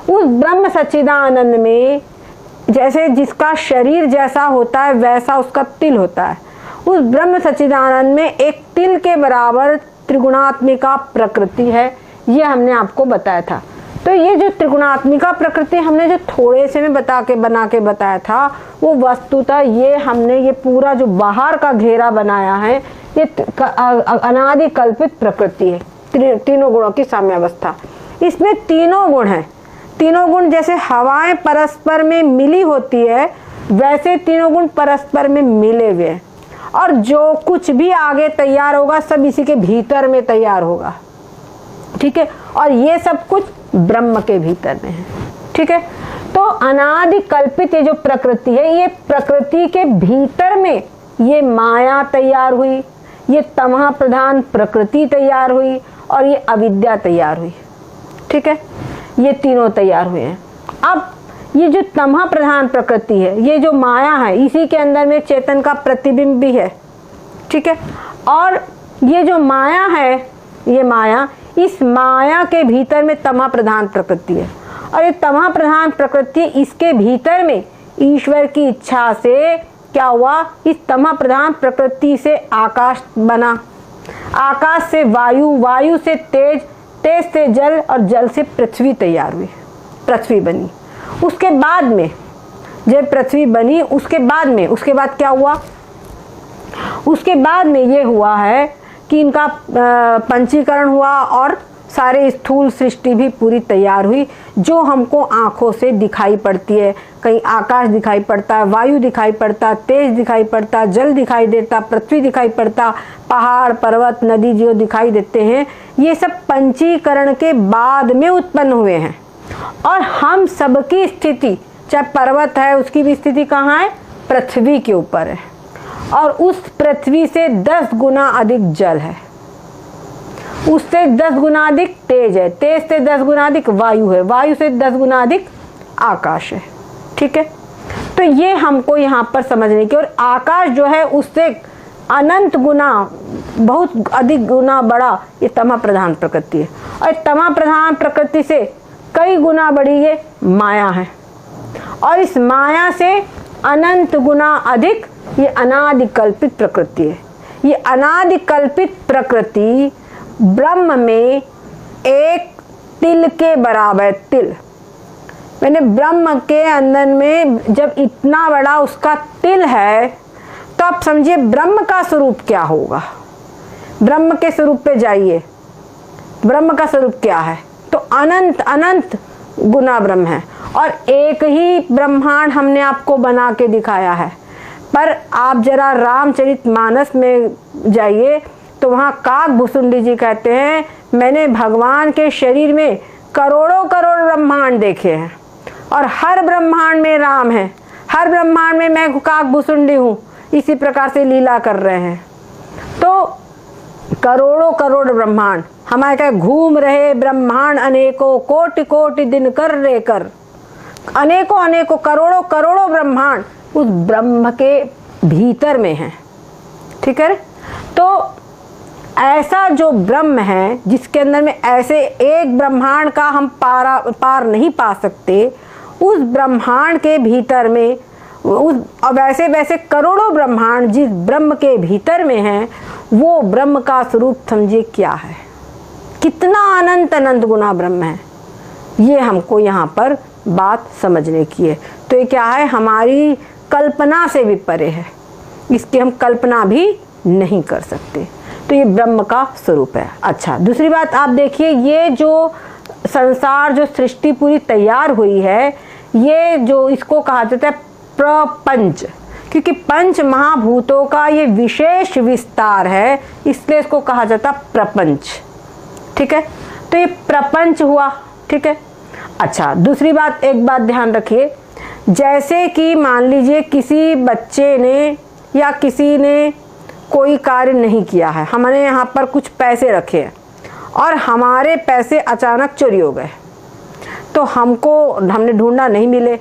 उस ब्रह्म सच्चिदानंद में जैसे जिसका शरीर जैसा होता है वैसा उसका तिल होता है, उस ब्रह्म सच्चिदानंद में एक तिल के बराबर त्रिगुणात्मिका प्रकृति है। ये हमने आपको बताया था। तो ये जो त्रिगुणात्मिका प्रकृति हमने जो थोड़े से में बना के बताया था, वो वस्तुतः ये हमने ये पूरा जो बाहर का घेरा बनाया है ये अनादि कल्पित प्रकृति है। तीनों गुणों की साम्यावस्था, इसमें तीनों गुण हैं। तीनों गुण जैसे हवाएं परस्पर में मिली होती है वैसे तीनों गुण परस्पर में मिले हुए हैं, और जो कुछ भी आगे तैयार होगा सब इसी के भीतर में तैयार होगा। ठीक है, और ये सब कुछ ब्रह्म के भीतर में है। ठीक है, तो अनादि कल्पित ये जो प्रकृति है, ये प्रकृति के भीतर में ये माया तैयार हुई, ये तमः प्रधान प्रकृति तैयार हुई, और ये अविद्या तैयार हुई। ठीक है, ये तीनों तैयार हुए हैं। अब ये जो तमः प्रधान प्रकृति है, ये जो माया है, इसी के अंदर में चेतन का प्रतिबिंब भी है। ठीक है, और ये जो माया है, ये माया, इस माया के भीतर में तमः प्रधान प्रकृति है, और ये तमः प्रधान प्रकृति इसके भीतर में ईश्वर की इच्छा से क्या हुआ, इस तमः प्रधान प्रकृति से आकाश बना, आकाश से वायु, वायु से तेज, तेज से जल, और जल से पृथ्वी तैयार हुई, पृथ्वी बनी। उसके बाद में जब पृथ्वी बनी, उसके बाद क्या हुआ, उसके बाद में ये हुआ है कि इनका पंचीकरण हुआ और सारे स्थूल सृष्टि भी पूरी तैयार हुई, जो हमको आँखों से दिखाई पड़ती है। कहीं आकाश दिखाई पड़ता है, वायु दिखाई पड़ता, तेज दिखाई पड़ता, जल दिखाई देता, पृथ्वी दिखाई पड़ता, पहाड़ पर्वत नदी जो दिखाई देते हैं, ये सब पंचीकरण के बाद में उत्पन्न हुए हैं। और हम सबकी स्थिति, चाहे पर्वत है उसकी भी स्थिति कहाँ है, पृथ्वी के ऊपर है, और उस पृथ्वी से 10 गुना अधिक जल है, उससे 10 गुना अधिक तेज है, तेज से 10 गुना अधिक वायु है, वायु से 10 गुना अधिक आकाश है। ठीक है, तो ये हमको यहाँ पर समझने की, और आकाश जो है उससे अनंत गुना, बहुत अधिक गुना बड़ा ये तमः प्रधान प्रकृति है, और तमः प्रधान प्रकृति से कई गुना बड़ी ये माया है, और इस माया से अनंत गुना अधिक ये अनादि कल्पित प्रकृति है। ये अनादि कल्पित प्रकृति ब्रह्म में एक तिल के बराबर, तिल मैंने ब्रह्म के अंदर में जब इतना बड़ा उसका तिल है, तो आप समझिए ब्रह्म का स्वरूप क्या होगा। ब्रह्म के स्वरूप पे जाइए, ब्रह्म का स्वरूप क्या है, तो अनंत अनंत गुना ब्रह्म है, और एक ही ब्रह्मांड हमने आपको बना के दिखाया है। पर आप जरा रामचरितमानस में जाइए तो वहाँ काकभूषुंडी जी कहते हैं, मैंने भगवान के शरीर में करोड़ों करोड़ ब्रह्मांड देखे हैं, और हर ब्रह्मांड में राम है, हर ब्रह्मांड में मैं काकभूषुंडी हूँ। इसी प्रकार से लीला कर रहे हैं। तो करोड़ों करोड़ ब्रह्मांड हमारे क्या घूम रहे ब्रह्मांड, अनेकों कोटि कोटि दिन कर रे कर, अनेकों अनेकों करोड़ों करोड़ों ब्रह्मांड उस ब्रह्म के भीतर में है। ठीक है, तो ऐसा जो ब्रह्म है जिसके अंदर में ऐसे एक ब्रह्मांड का हम पार नहीं पा सकते, उस ब्रह्मांड के भीतर में उस वैसे वैसे करोड़ों ब्रह्मांड जिस ब्रह्म के भीतर में हैं, वो ब्रह्म का स्वरूप समझिए क्या है, कितना अनंत अनंत गुना ब्रह्म है। ये हमको यहाँ पर बात समझने की है। तो ये क्या है, हमारी कल्पना से भी परे है, इसकी हम कल्पना भी नहीं कर सकते। तो ये ब्रह्म का स्वरूप है। अच्छा, दूसरी बात आप देखिए, ये जो संसार जो सृष्टि पूरी तैयार हुई है, ये जो इसको कहा जाता है प्रपंच, क्योंकि पंच महाभूतों का ये विशेष विस्तार है, इसलिए इसको कहा जाता प्रपंच। ठीक है, तो ये प्रपंच हुआ। ठीक है, अच्छा, दूसरी बात, एक बात ध्यान रखिए, जैसे कि मान लीजिए किसी बच्चे ने या किसी ने कोई कार्य नहीं किया है, हमने यहाँ पर कुछ पैसे रखे हैं और हमारे पैसे अचानक चोरी हो गए, तो हमने ढूंढा नहीं मिले,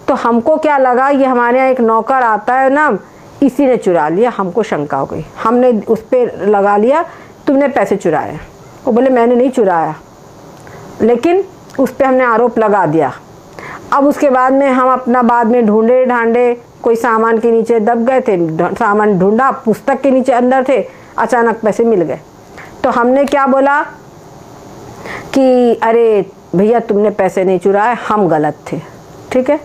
तो हमको क्या लगा, ये हमारे यहाँ एक नौकर आता है ना, इसी ने चुरा लिया। हमको शंका हो गई, हमने उस पर लगा लिया तुमने पैसे चुराए। वो बोले मैंने नहीं चुराया, लेकिन उस पर हमने आरोप लगा दिया। अब उसके बाद में हम अपना बाद में ढूंढे ढांडे, कोई सामान के नीचे दब गए थे, सामान ढूंढा, पुस्तक के नीचे अंदर थे, अचानक पैसे मिल गए। तो हमने क्या बोला कि अरे भैया तुमने पैसे नहीं चुराए, हम गलत थे, ठीक है,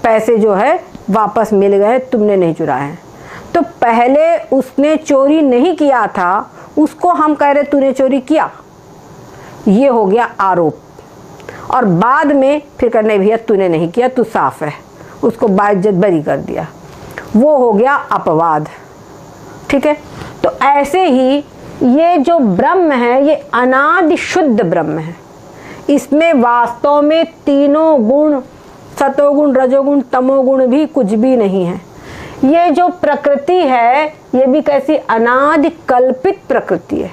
पैसे जो है वापस मिल गए, तुमने नहीं चुराए हैं। तो पहले उसने चोरी नहीं किया था, उसको हम कह रहे तूने चोरी किया, ये हो गया आरोप। और बाद में फिर करने भैया तूने नहीं किया, तू साफ है, उसको बाइज्जत बरी कर दिया, वो हो गया अपवाद, ठीक है। तो ऐसे ही ये जो ब्रह्म है ये अनादि शुद्ध ब्रह्म है, इसमें वास्तव में तीनों गुण, सतोगुण रजोगुण तमोगुण भी कुछ भी नहीं है। ये जो प्रकृति है ये भी कैसी अनादि कल्पित प्रकृति है,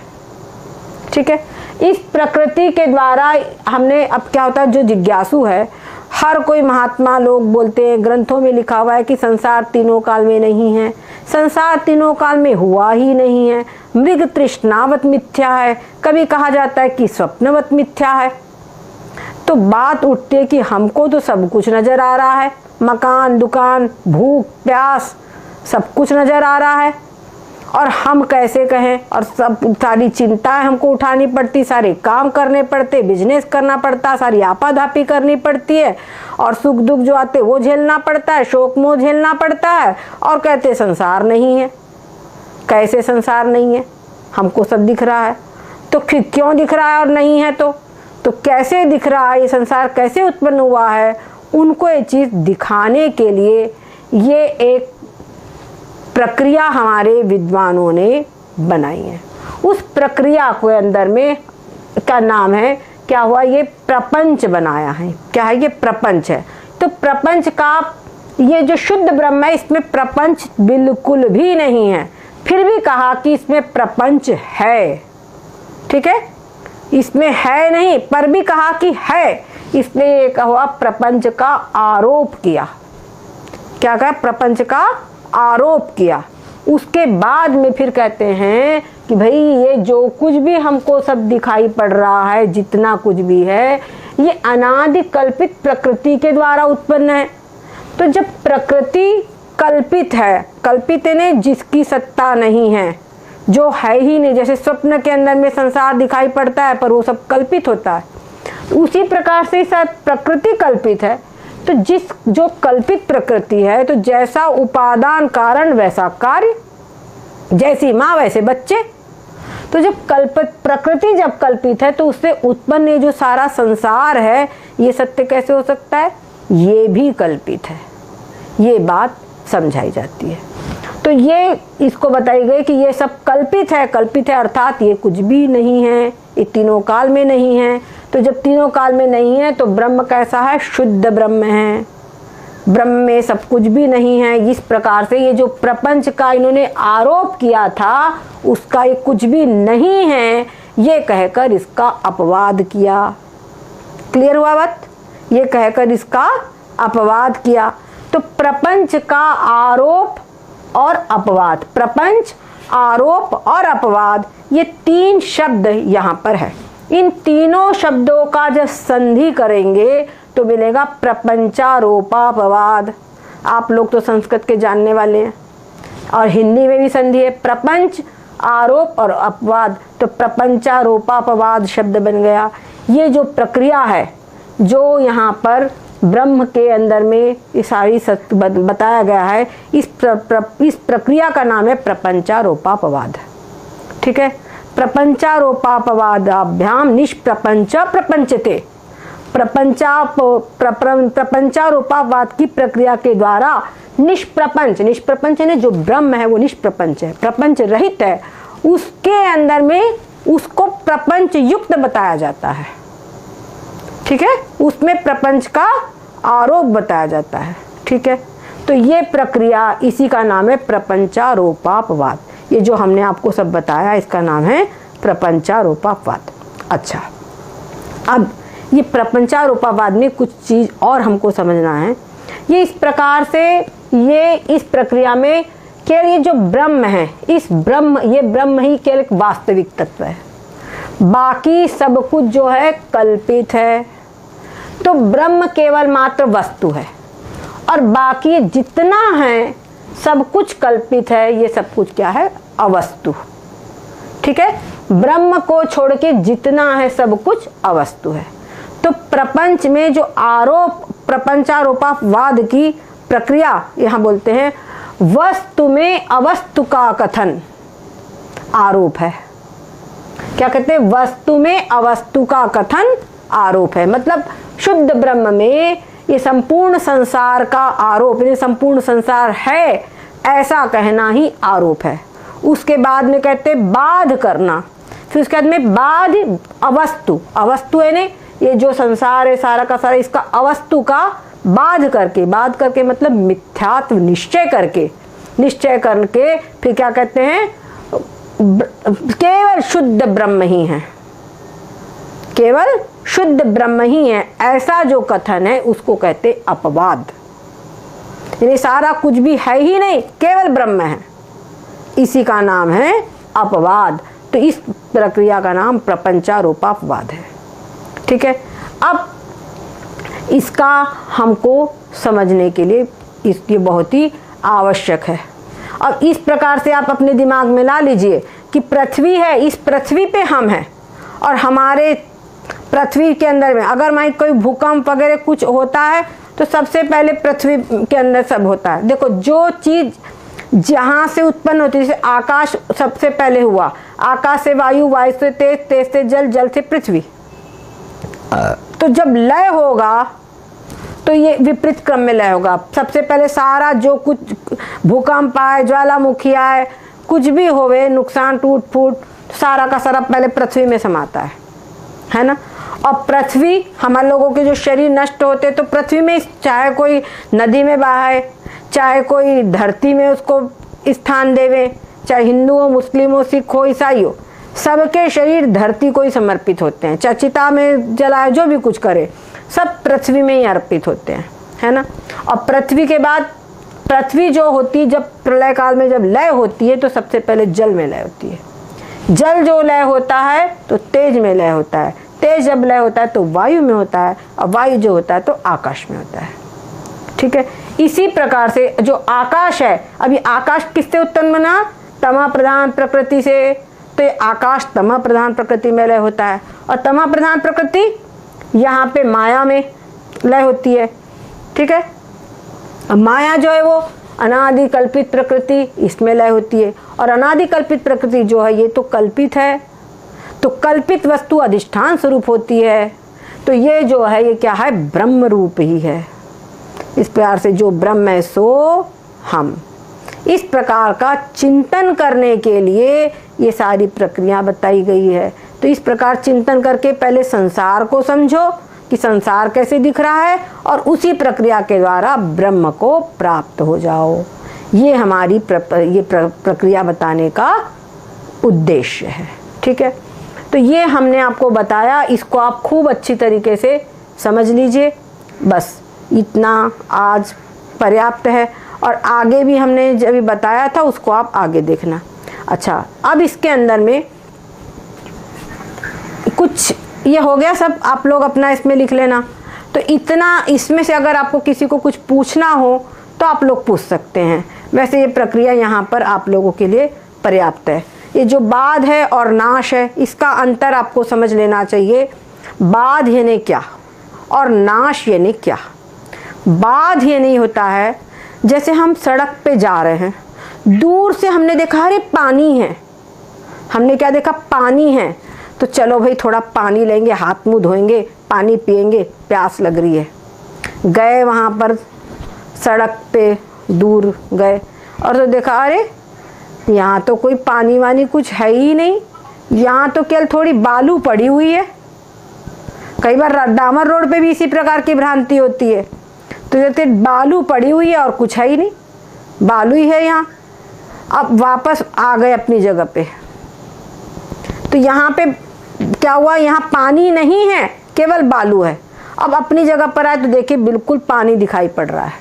ठीक है। इस प्रकृति के द्वारा हमने, अब क्या होता है, जो जिज्ञासु है, हर कोई महात्मा लोग बोलते हैं, ग्रंथों में लिखा हुआ है कि संसार तीनों काल में नहीं है, संसार तीनों काल में हुआ ही नहीं है, मृग तृष्णावत मिथ्या है, कभी कहा जाता है कि स्वप्नवत मिथ्या है। तो बात उठती है कि हमको तो सब कुछ नजर आ रहा है, मकान दुकान भूख प्यास सब कुछ नजर आ रहा है, और हम कैसे कहें, और सब सारी चिंताएं हमको उठानी पड़ती, सारे काम करने पड़ते, बिजनेस करना पड़ता, सारी आपाधापी करनी पड़ती है, और सुख दुख जो आते वो झेलना पड़ता है, शोक मोह झेलना पड़ता है, और कहते संसार नहीं है। कैसे संसार नहीं है, हमको सब दिख रहा है। तो फिर क्यों दिख रहा है और नहीं है, तो कैसे दिख रहा है, ये संसार कैसे उत्पन्न हुआ है, उनको ये चीज़ दिखाने के लिए ये एक प्रक्रिया हमारे विद्वानों ने बनाई है। उस प्रक्रिया को अंदर में का नाम है, क्या हुआ, ये प्रपंच बनाया है। क्या है, ये प्रपंच है। तो प्रपंच का ये जो शुद्ध ब्रह्म है, इसमें प्रपंच बिल्कुल भी नहीं है, फिर भी कहा कि इसमें प्रपंच है, ठीक है, इसमें है नहीं पर भी कहा कि है, इसलिए एक हुआ प्रपंच का आरोप किया। क्या कहा, प्रपंच का आरोप किया। उसके बाद में फिर कहते हैं कि भाई ये जो कुछ भी हमको सब दिखाई पड़ रहा है, जितना कुछ भी है, ये अनादि कल्पित प्रकृति के द्वारा उत्पन्न है। तो जब प्रकृति कल्पित है, कल्पित ने जिसकी सत्ता नहीं है, जो है ही नहीं, जैसे स्वप्न के अंदर में संसार दिखाई पड़ता है पर वो सब कल्पित होता है, उसी प्रकार से शायद प्रकृति कल्पित है। तो जो कल्पित प्रकृति है, तो जैसा उपादान कारण वैसा कार्य, जैसी माँ वैसे बच्चे। तो जब प्रकृति जब कल्पित है तो उससे उत्पन्न ये जो सारा संसार है, ये सत्य कैसे हो सकता है, ये भी कल्पित है। ये बात समझाई जाती है। तो ये इसको बताई गई कि ये सब कल्पित है, कल्पित है अर्थात ये कुछ भी नहीं है, ये तीनों काल में नहीं है। तो जब तीनों काल में नहीं है तो ब्रह्म कैसा है, शुद्ध ब्रह्म है, ब्रह्म में सब कुछ भी नहीं है। इस प्रकार से ये जो प्रपंच का इन्होंने आरोप किया था, उसका ये कुछ भी नहीं है, ये कहकर इसका अपवाद किया। क्लियर हुआ बात, ये कहकर इसका अपवाद किया। तो प्रपंच का आरोप और अपवाद, प्रपंच आरोप और अपवाद, ये तीन शब्द यहाँ पर है। इन तीनों शब्दों का जब संधि करेंगे तो मिलेगा प्रपंचारोपापवाद। आप लोग तो संस्कृत के जानने वाले हैं, और हिंदी में भी संधि है, प्रपंच आरोप और अपवाद, तो प्रपंचारोपापवाद शब्द बन गया। ये जो प्रक्रिया है, जो यहाँ पर ब्रह्म के अंदर में ये सारी सत्य बताया गया है, इस प्रक्रिया का नाम है प्रपंचारोपापवाद, ठीक है। प्रपंचारोपापवादाभ्याम निष्प्रपंच प्रपंचते। प्रपंचारोपापवाद की प्रक्रिया के द्वारा निष्प्रपंच ने जो ब्रह्म है वो निष्प्रपंच है, प्रपंच रहित है, उसके अंदर में उसको प्रपंच युक्त बताया जाता है, ठीक है, उसमें प्रपंच का आरोप बताया जाता है, ठीक है। तो ये प्रक्रिया, इसी का नाम है प्रपंचारोपापवाद। ये जो हमने आपको सब बताया इसका नाम है प्रपंचारोपापवाद। अच्छा, अब ये प्रपंचारोपापवाद में कुछ चीज़ और हमको समझना है। ये इस प्रकार से, ये इस प्रक्रिया में केवल ये जो ब्रह्म है, इस ब्रह्म, ये ब्रह्म ही केवल एक वास्तविक तत्व है, बाकी सब कुछ जो है कल्पित है। तो ब्रह्म केवल मात्र वस्तु है और बाकी जितना है सब कुछ कल्पित है, ये सब कुछ क्या है? अवस्तु। ठीक है, ब्रह्म को छोड़ के जितना है सब कुछ अवस्तु है। तो प्रपंच में जो आरोप, प्रपंचारोपवाद की प्रक्रिया यहाँ बोलते हैं, वस्तु में अवस्तु का कथन आरोप है। क्या कहते हैं? वस्तु में अवस्तु का कथन आरोप है। मतलब शुद्ध ब्रह्म में ये संपूर्ण संसार का आरोप, ये संपूर्ण संसार है ऐसा कहना ही आरोप है। उसके बाद में कहते बाध करना, फिर उसके बाद में बाध अवस्तु, अवस्तु है ने ये जो संसार है सारा का सारा, इसका अवस्तु का बाध करके, बाध करके मतलब मिथ्यात्व निश्चय करके, निश्चय करके फिर क्या कहते हैं? केवल शुद्ध ब्रह्म ही है, केवल शुद्ध ब्रह्म ही है ऐसा जो कथन है उसको कहते अपवाद। यानी सारा कुछ भी है ही नहीं, केवल ब्रह्म है, इसी का नाम है अपवाद। तो इस प्रक्रिया का नाम प्रपंचारोपवाद है। ठीक है, अब इसका हमको समझने के लिए ये बहुत ही आवश्यक है। अब इस प्रकार से आप अपने दिमाग में ला लीजिए कि पृथ्वी है, इस पृथ्वी पे हम हैं और हमारे पृथ्वी के अंदर में अगर मान कोई भूकंप वगैरह कुछ होता है तो सबसे पहले पृथ्वी के अंदर सब होता है। देखो जो चीज़ जहाँ से उत्पन्न होती है, जैसे आकाश सबसे पहले हुआ, आकाश से वायु, वायु से तेज, तेज से जल, जल से पृथ्वी। तो जब लय होगा तो ये विपरीत क्रम में लय होगा। सबसे पहले सारा जो कुछ भूकंप आए, ज्वालामुखी आए, कुछ भी होवे, नुकसान, टूट फूट, सारा का सारा पहले पृथ्वी में समाता है ना। और पृथ्वी, हमारे लोगों के जो शरीर नष्ट होते तो पृथ्वी में, चाहे कोई नदी में बहाए, चाहे कोई धरती में उसको स्थान देवे, चाहे हिंदू हो, मुस्लिम हो, सिख हो, ईसाई हो, सबके शरीर धरती को ही समर्पित होते हैं। चाहे चिता में जलाए, जो भी कुछ करे, सब पृथ्वी में ही अर्पित होते हैं, है ना। और पृथ्वी के बाद पृथ्वी जो होती, जब प्रलय काल में जब लय होती है तो सबसे पहले जल में लय होती है। जल जो लय होता है तो तेज में लय होता है, तेज जब लय होता है तो वायु में होता है, और वायु जो होता है तो आकाश में होता है। ठीक है, इसी प्रकार से जो आकाश है, अभी आकाश किससे उत्पन्न बना? तमः प्रधान प्रकृति से। तो आकाश तमः प्रधान प्रकृति में लय होता है, और तमः प्रधान प्रकृति यहाँ पे माया में लय होती है। ठीक है, अब माया जो है वो अनादि कल्पित प्रकृति, इसमें लय होती है। और अनादि कल्पित प्रकृति जो है ये तो कल्पित है, तो कल्पित वस्तु अधिष्ठान स्वरूप होती है। तो ये जो है ये क्या है? ब्रह्म रूप ही है। इस प्रकार से जो ब्रह्म है सो हम, इस प्रकार का चिंतन करने के लिए ये सारी प्रक्रिया बताई गई है। तो इस प्रकार चिंतन करके पहले संसार को समझो कि संसार कैसे दिख रहा है, और उसी प्रक्रिया के द्वारा ब्रह्म को प्राप्त हो जाओ। ये हमारी प्रक्रिया बताने का उद्देश्य है। ठीक है, तो ये हमने आपको बताया, इसको आप खूब अच्छी तरीके से समझ लीजिए। बस इतना आज पर्याप्त है, और आगे भी हमने जब बताया था उसको आप आगे देखना। अच्छा, अब इसके अंदर में कुछ ये हो गया सब, आप लोग अपना इसमें लिख लेना। तो इतना, इसमें से अगर आपको किसी को कुछ पूछना हो तो आप लोग पूछ सकते हैं। वैसे ये प्रक्रिया यहाँ पर आप लोगों के लिए पर्याप्त है। ये जो बाध है और नाश है, इसका अंतर आपको समझ लेना चाहिए। बाध यानी क्या और नाश यानी क्या। बाध ये नहीं होता है, जैसे हम सड़क पे जा रहे हैं, दूर से हमने देखा अरे पानी है, हमने क्या देखा? पानी है, तो चलो भाई थोड़ा पानी लेंगे, हाथ मुंह धोएंगे, पानी पिएंगे, प्यास लग रही है। गए वहाँ पर सड़क पे, दूर गए और तो देखा अरे यहाँ तो कोई पानी वानी कुछ है ही नहीं, यहाँ तो केवल थोड़ी बालू पड़ी हुई है। कई बार डामर रोड पे भी इसी प्रकार की भ्रांति होती है। तो जैसे बालू पड़ी हुई है और कुछ है ही नहीं, बालू ही है यहाँ। अब वापस आ गए अपनी जगह पे, तो यहाँ पे क्या हुआ? यहाँ पानी नहीं है, केवल बालू है। अब अपनी जगह पर आए तो देखिए बिल्कुल पानी दिखाई पड़ रहा है।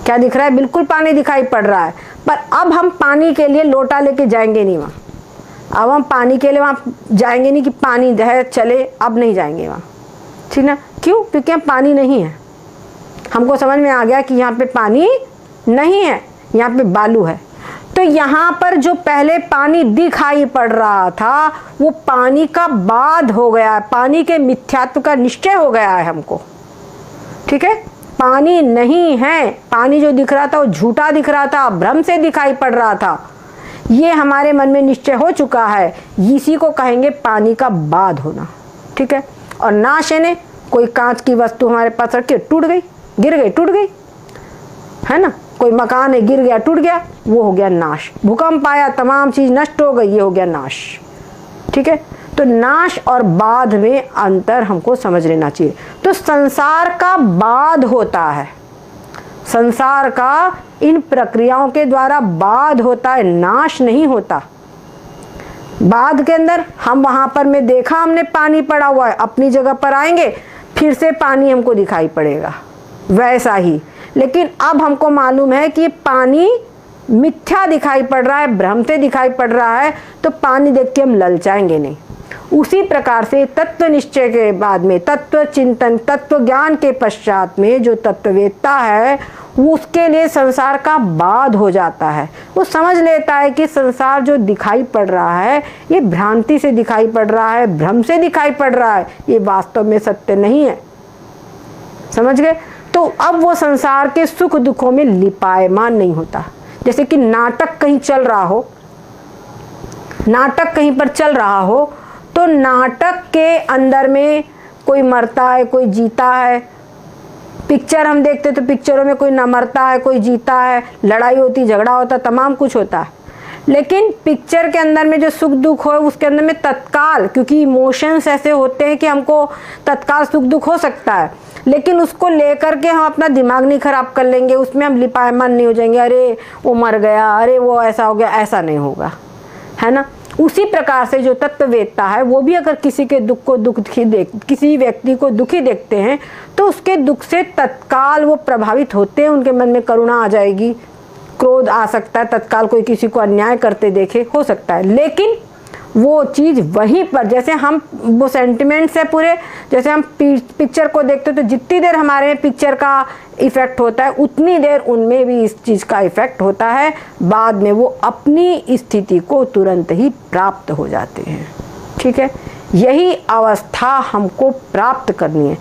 क्या दिख रहा है? बिल्कुल पानी दिखाई पड़ रहा है। पर अब हम पानी के लिए लोटा लेके जाएंगे नहीं वहाँ। अब हम पानी के लिए वहाँ जाएंगे नहीं कि पानी है चले, अब नहीं जाएंगे वहाँ। ठीक ना। क्यों? क्योंकि यहाँ पानी नहीं है। हमको समझ में आ गया कि यहाँ पे पानी नहीं है, यहाँ पे बालू है। तो यहाँ पर जो पहले पानी दिखाई पड़ रहा था वो पानी का बाध हो गया है, पानी के मिथ्यात्व का निश्चय हो गया है हमको। ठीक है, पानी नहीं है, पानी जो दिख रहा था वो झूठा दिख रहा था, भ्रम से दिखाई पड़ रहा था, ये हमारे मन में निश्चय हो चुका है। इसी को कहेंगे पानी का बाध होना। ठीक है, और नाश है, कोई कांच की वस्तु हमारे पास रखी, टूट गई, गिर गई, टूट गई, है ना। कोई मकान है, गिर गया, टूट गया, वो हो गया नाश। भूकंप आया, तमाम चीज नष्ट हो गई, ये हो गया नाश। ठीक है, तो नाश और बाध में अंतर हमको समझ लेना चाहिए। तो संसार का बाध होता है, संसार का इन प्रक्रियाओं के द्वारा बाध होता है, नाश नहीं होता। बाध के अंदर हम वहां पर में देखा हमने पानी पड़ा हुआ है, अपनी जगह पर आएंगे फिर से पानी हमको दिखाई पड़ेगा वैसा ही। लेकिन अब हमको मालूम है कि पानी मिथ्या दिखाई पड़ रहा है, भ्रम से दिखाई पड़ रहा है, तो पानी देख के हम ललचाएंगे नहीं। उसी प्रकार से तत्व निश्चय के बाद में, तत्व चिंतन, तत्व ज्ञान के पश्चात में जो तत्ववेत्ता है उसके लिए संसार का बाध हो जाता है। वो समझ लेता है कि संसार जो दिखाई पड़ रहा है ये भ्रांति से दिखाई पड़ रहा है, भ्रम से दिखाई पड़ रहा है, ये वास्तव में सत्य नहीं है। समझ गए? तो अब वो संसार के सुख दुखों में लिपायमान नहीं होता। जैसे कि नाटक कहीं चल रहा हो, नाटक कहीं पर चल रहा हो, तो नाटक के अंदर में कोई मरता है, कोई जीता है। पिक्चर हम देखते तो पिक्चरों में कोई ना मरता है, कोई जीता है, लड़ाई होती, झगड़ा होता, तमाम कुछ होता है। लेकिन पिक्चर के अंदर में जो सुख दुख हो उसके अंदर में तत्काल, क्योंकि इमोशंस ऐसे होते हैं कि हमको तत्काल सुख दुख हो सकता है, लेकिन उसको लेकर के हम अपना दिमाग नहीं खराब कर लेंगे, उसमें हम लिपायमान नहीं हो जाएंगे, अरे वो मर गया, अरे वो ऐसा हो गया, ऐसा नहीं होगा, है ना। उसी प्रकार से जो तत्ववेत्ता है वो भी अगर किसी के दुख को किसी व्यक्ति को दुखी देखते हैं तो उसके दुख से तत्काल वो प्रभावित होते हैं, उनके मन में करुणा आ जाएगी, क्रोध आ सकता है, तत्काल कोई किसी को अन्याय करते देखे हो सकता है। लेकिन वो चीज़ वहीं पर, जैसे हम वो सेंटिमेंट्स है पूरे, जैसे हम पिक्चर को देखते तो जितनी देर हमारे में पिक्चर का इफेक्ट होता है उतनी देर उनमें भी इस चीज़ का इफेक्ट होता है। बाद में वो अपनी स्थिति को तुरंत ही प्राप्त हो जाते हैं। ठीक है, यही अवस्था हमको प्राप्त करनी है।